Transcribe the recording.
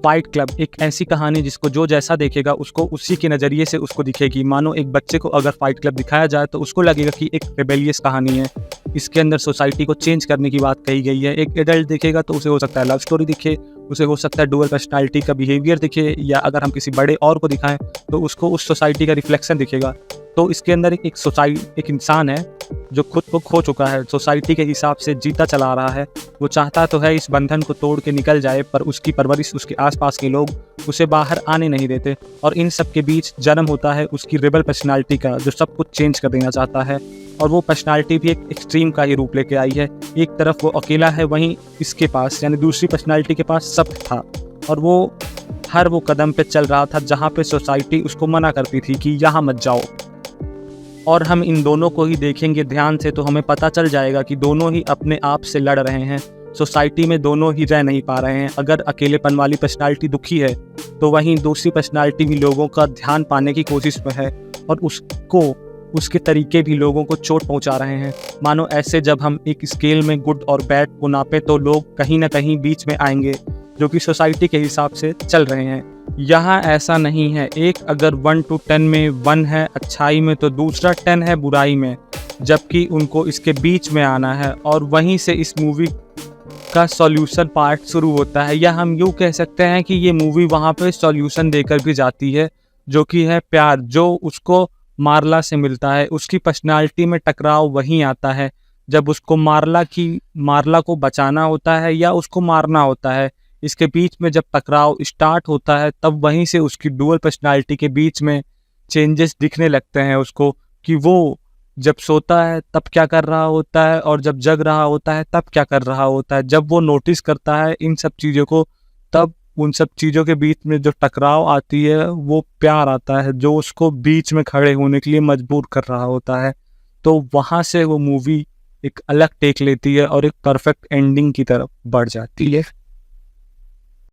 Fight club एक ऐसी कहानी जिसको जो जैसा देखेगा उसको उसी के नज़रिए से उसको दिखेगी। मानो एक बच्चे को अगर फाइट क्लब दिखाया जाए तो उसको लगेगा कि एक रेबेलियस कहानी है, इसके अंदर सोसाइटी को चेंज करने की बात कही गई है। एक एडल्ट देखेगा तो उसे हो सकता है लव स्टोरी दिखे, उसे हो सकता है डुअल पर्सनालिटी का बिहेवियर दिखे, या अगर हम किसी बड़े और को दिखाएं तो उसको उस सोसाइटी का रिफ्लेक्शन दिखेगा। तो इसके अंदर एक इंसान है जो खुद को खो चुका है, सोसाइटी के हिसाब से जीता चला रहा है। वो चाहता तो है इस बंधन को तोड़ के निकल जाए, पर उसकी परवरिश, उसके आसपास के लोग उसे बाहर आने नहीं देते। और इन सब के बीच जन्म होता है उसकी रेबल पर्सनालिटी का, जो सब कुछ चेंज कर देना चाहता है। और वो पर्सनालिटी भी एक एक्सट्रीम का ही रूप लेके आई है। एक तरफ वो अकेला है, वहीं इसके पास यानी दूसरी पर्सनालिटी के पास सब था, और वो हर वो कदम पे चल रहा था जहाँ पे सोसाइटी उसको मना करती थी कि यहाँ मत जाओ। और हम इन दोनों को ही देखेंगे ध्यान से तो हमें पता चल जाएगा कि दोनों ही अपने आप से लड़ रहे हैं। सोसाइटी में दोनों ही रह नहीं पा रहे हैं। अगर अकेलेपन वाली पर्सनालिटी दुखी है तो वहीं दूसरी पर्सनालिटी भी लोगों का ध्यान पाने की कोशिश में है, और उसके तरीके भी लोगों को चोट पहुंचा रहे हैं। मानो ऐसे जब हम एक स्केल में गुड और बैड को नापे तो लोग कहीं ना कहीं बीच में आएंगे, जो कि सोसाइटी के हिसाब से चल रहे हैं। यहाँ ऐसा नहीं है, एक अगर 1 to 10 में 1 है अच्छाई में तो दूसरा 10 है बुराई में, जबकि उनको इसके बीच में आना है। और वहीं से इस मूवी का सॉल्यूशन पार्ट शुरू होता है, या हम यूँ कह सकते हैं कि ये मूवी वहाँ पे सॉल्यूशन देकर भी जाती है, जो कि है प्यार, जो उसको मार्ला से मिलता है। उसकी पर्सनालिटी में टकराव वहीं आता है जब उसको मार्ला को बचाना होता है या उसको मारना होता है। इसके बीच में जब टकराव स्टार्ट होता है तब वहीं से उसकी डुअल पर्सनालिटी के बीच में चेंजेस दिखने लगते हैं उसको, कि वो जब सोता है तब क्या कर रहा होता है और जब जग रहा होता है तब क्या कर रहा होता है। जब वो नोटिस करता है इन सब चीज़ों को, तब उन सब चीज़ों के बीच में जो टकराव आती है वो प्यार आता है, जो उसको बीच में खड़े होने के लिए मजबूर कर रहा होता है। तो वहाँ से वो मूवी एक अलग टेक लेती है और एक परफेक्ट एंडिंग की तरफ बढ़ जाती है।